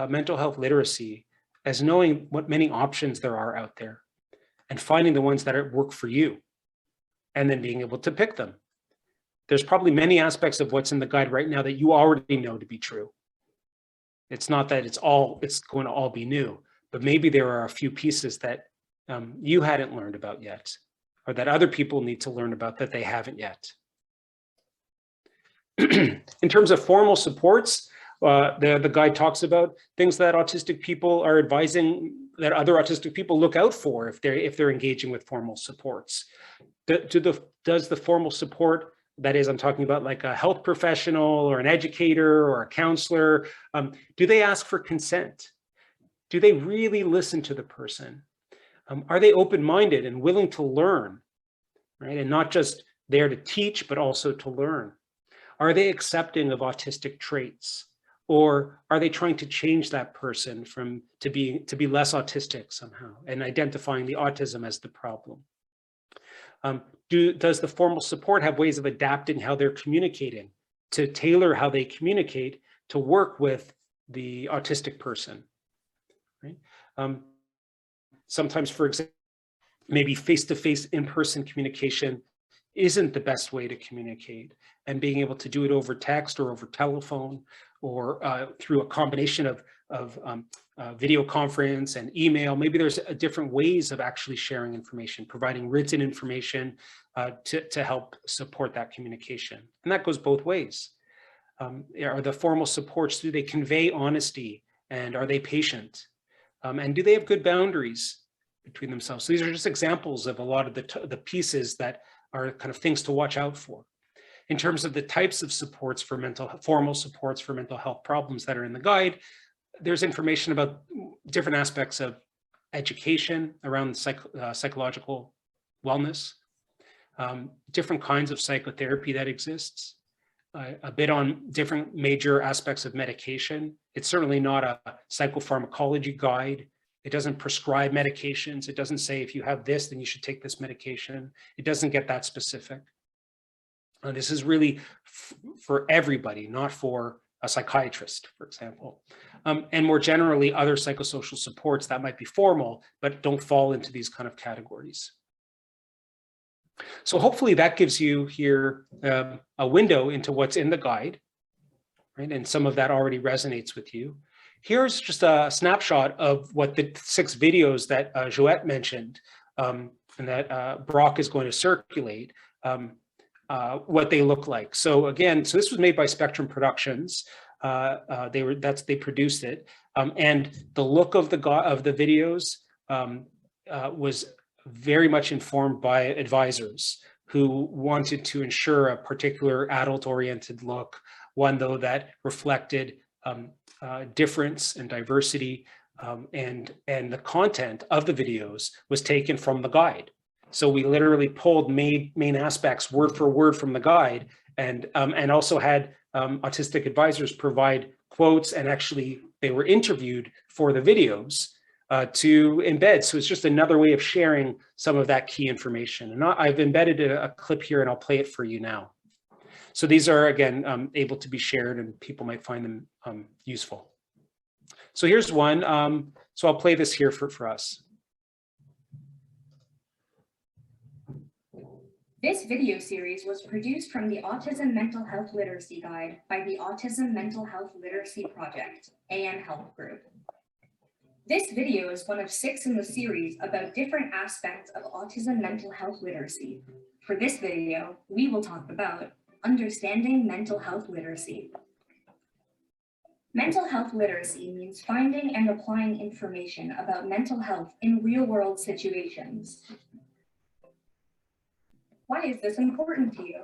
mental health literacy as knowing what many options there are out there and finding the ones that work for you and then being able to pick them. There's probably many aspects of what's in the guide right now that you already know to be true. It's not that it's going to all be new, but maybe there are a few pieces that you hadn't learned about yet, or that other people need to learn about that they haven't yet. In terms of formal supports, the guide talks about things that autistic people are advising that other autistic people look out for if they're engaging with formal supports. Does the formal support, that is, I'm talking about like a health professional or an educator or a counselor, do they ask for consent? Do they really listen to the person? Are they open-minded and willing to learn, right? And not just there to teach, but also to learn. Are they accepting of autistic traits? Or are they trying to change that person to be less autistic somehow and identifying the autism as the problem? Does the formal support have ways of adapting how they're communicating to tailor how they communicate to work with the autistic person? Right? Sometimes, for example, maybe face-to-face in-person communication isn't the best way to communicate, and being able to do it over text or over telephone or through a combination of video conference and email. Maybe there's different ways of actually sharing information, providing written information to help support that communication. And that goes both ways. Are the formal supports, do they convey honesty, and are they patient? And do they have good boundaries between themselves? So these are just examples of a lot of the pieces that are kind of things to watch out for. In terms of the types of supports for formal supports for mental health problems that are in the guide, there's information about different aspects of education around psychological wellness, different kinds of psychotherapy that exists, a bit on different major aspects of medication. It's certainly not a psychopharmacology guide. It doesn't prescribe medications. It doesn't say if you have this, then you should take this medication. It doesn't get that specific. This is really for everybody, not for a psychiatrist, for example. And more generally, other psychosocial supports that might be formal, but don't fall into these kind of categories. So hopefully that gives you here a window into what's in the guide, right? And some of that already resonates with you. Here's just a snapshot of what the 6 videos that Joette mentioned and that Brock is going to circulate, what they look like. So again, this was made by Spectrum Productions. They produced it, and the look of the videos was very much informed by advisors who wanted to ensure a particular adult-oriented look, one though that reflected difference and diversity, and the content of the videos was taken from the guide. So we literally pulled main aspects word for word from the guide, and also had autistic advisors provide quotes, and actually they were interviewed for the videos to embed. So it's just another way of sharing some of that key information. And I've embedded a clip here, and I'll play it for you now. So these are, again, able to be shared, and people might find them useful. So here's one. So I'll play this here for us. This video series was produced from the Autism Mental Health Literacy Guide by the Autism Mental Health Literacy Project, AN Health Group. This video is one of 6 in the series about different aspects of autism mental health literacy. For this video, we will talk about understanding mental health literacy. Mental health literacy means finding and applying information about mental health in real-world situations. Why is this important to you?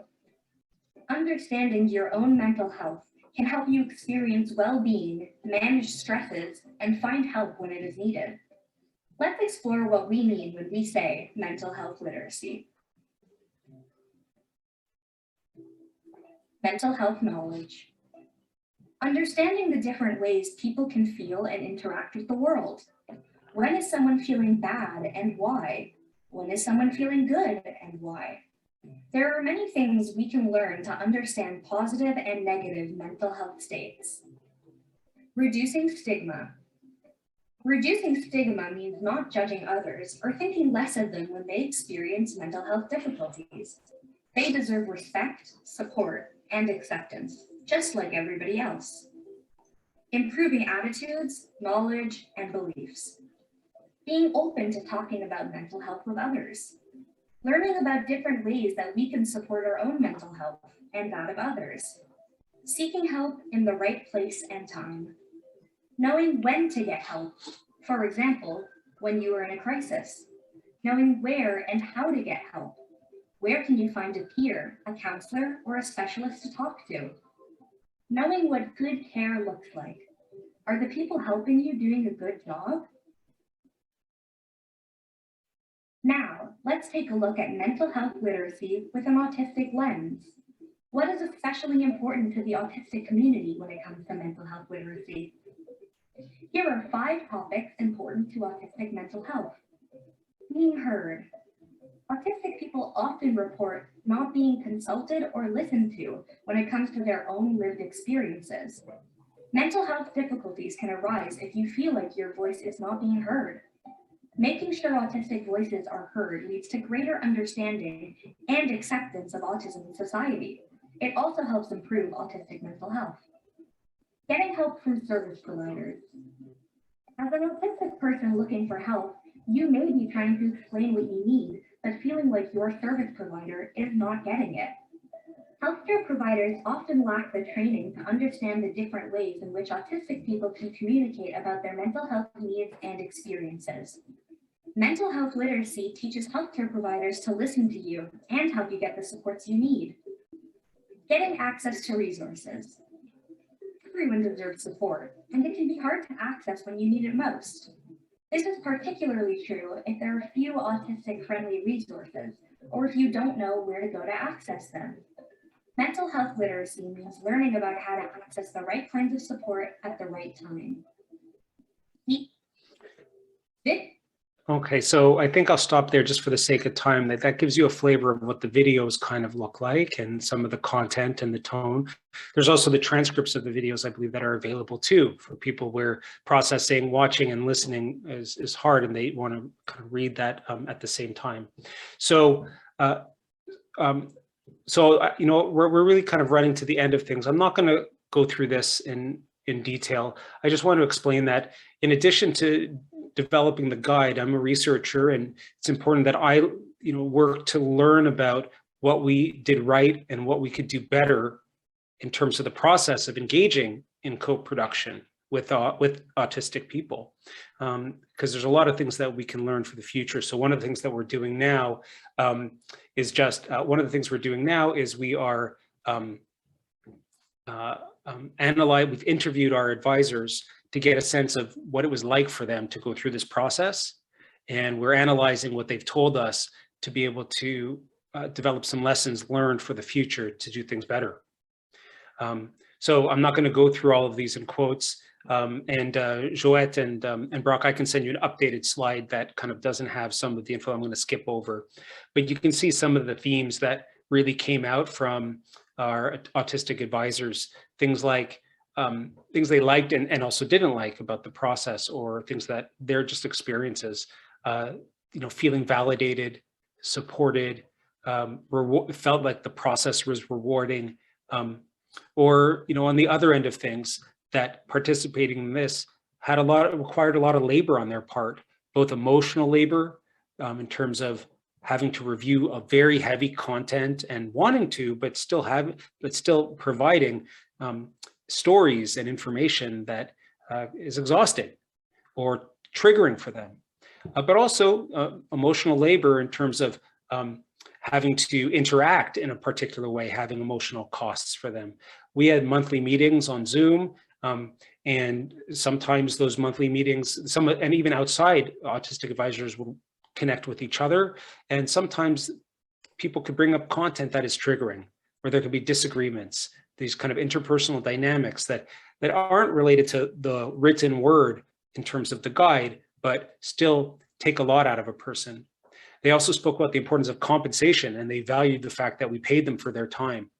Understanding your own mental health can help you experience well-being, manage stresses, and find help when it is needed. Let's explore what we mean when we say mental health literacy. Mental health knowledge. Understanding the different ways people can feel and interact with the world. When is someone feeling bad and why? When is someone feeling good and why? There are many things we can learn to understand positive and negative mental health states. Reducing stigma. Reducing stigma means not judging others or thinking less of them when they experience mental health difficulties. They deserve respect, support, and acceptance, just like everybody else. Improving attitudes, knowledge, and beliefs. Being open to talking about mental health with others. Learning about different ways that we can support our own mental health and that of others. Seeking help in the right place and time. Knowing when to get help. For example, when you are in a crisis. Knowing where and how to get help. Where can you find a peer, a counselor, or a specialist to talk to? Knowing what good care looks like. Are the people helping you doing a good job? Now, let's take a look at mental health literacy with an autistic lens. What is especially important to the autistic community when it comes to mental health literacy? Here are 5 topics important to autistic mental health. Being heard. Autistic people often report not being consulted or listened to when it comes to their own lived experiences. Mental health difficulties can arise if you feel like your voice is not being heard. Making sure autistic voices are heard leads to greater understanding and acceptance of autism in society. It also helps improve autistic mental health. Getting help from service providers. As an autistic person looking for help, you may be trying to explain what you need, but feeling like your service provider is not getting it. Healthcare providers often lack the training to understand the different ways in which autistic people can communicate about their mental health needs and experiences. Mental health literacy teaches healthcare providers to listen to you and help you get the supports you need. Getting access to resources. Everyone deserves support, and it can be hard to access when you need it most. This is particularly true if there are few autistic-friendly resources, or if you don't know where to go to access them. Mental health literacy means learning about how to access the right kinds of support at the right time. Okay, so I think I'll stop there just for the sake of time. That gives you a flavor of what the videos kind of look like and some of the content and the tone. There's also the transcripts of the videos, I believe, that are available too for people where processing, watching, and listening is hard and they want to kind of read that at the same time. So, you know, we're really kind of running to the end of things. I'm not going to go through this in detail. I just want to explain that in addition to developing the guide, I'm a researcher, and it's important that I, work to learn about what we did right and what we could do better in terms of the process of engaging in co-production with autistic people, because there's a lot of things that we can learn for the future. So one of the things that we're doing now is we are we've interviewed our advisors to get a sense of what it was like for them to go through this process. And we're analyzing what they've told us to be able to develop some lessons learned for the future to do things better. So I'm not going to go through all of these in quotes. Joette and Brock, I can send you an updated slide that kind of doesn't have some of the info I'm going to skip over. But you can see some of the themes that really came out from our autistic advisors, things like things they liked and also didn't like about the process, or things that they're just experiences, feeling validated, supported, felt like the process was rewarding, or on the other end of things, that participating in this required a lot of labor on their part, both emotional labor in terms of having to review a very heavy content and wanting to, but still providing stories and information that is exhausting or triggering for them, but also emotional labor in terms of having to interact in a particular way, having emotional costs for them. We had monthly meetings on Zoom, and sometimes those monthly meetings, and even outside, autistic advisors will connect with each other. And sometimes people could bring up content that is triggering, or there could be disagreements, these kind of interpersonal dynamics that aren't related to the written word in terms of the guide, but still take a lot out of a person. They also spoke about the importance of compensation, and they valued the fact that we paid them for their time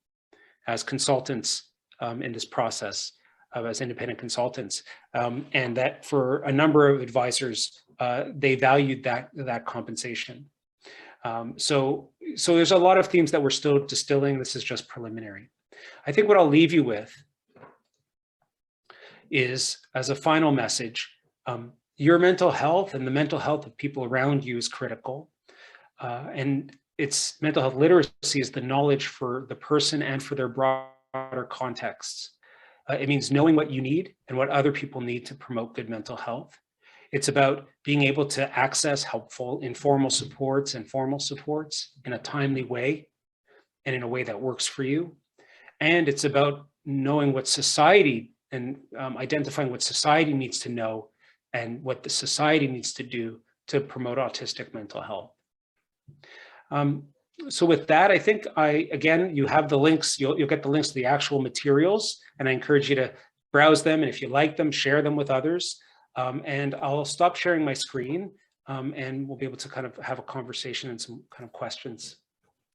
as consultants in this process, as independent consultants, and that for a number of advisors, they valued that compensation. So there's a lot of themes that we're still distilling. This is just preliminary. I think what I'll leave you with is, as a final message, your mental health and the mental health of people around you is critical. And it's mental health literacy is the knowledge for the person and for their broader contexts. It means knowing what you need and what other people need to promote good mental health. It's about being able to access helpful informal supports and formal supports in a timely way and in a way that works for you. And it's about knowing what society and identifying what society needs to know and what the society needs to do to promote autistic mental health. So with that, I think again, you have the links, you'll get the links to the actual materials, and I encourage you to browse them, and if you like them, share them with others. And I'll stop sharing my screen, and we'll be able to kind of have a conversation and some kind of questions.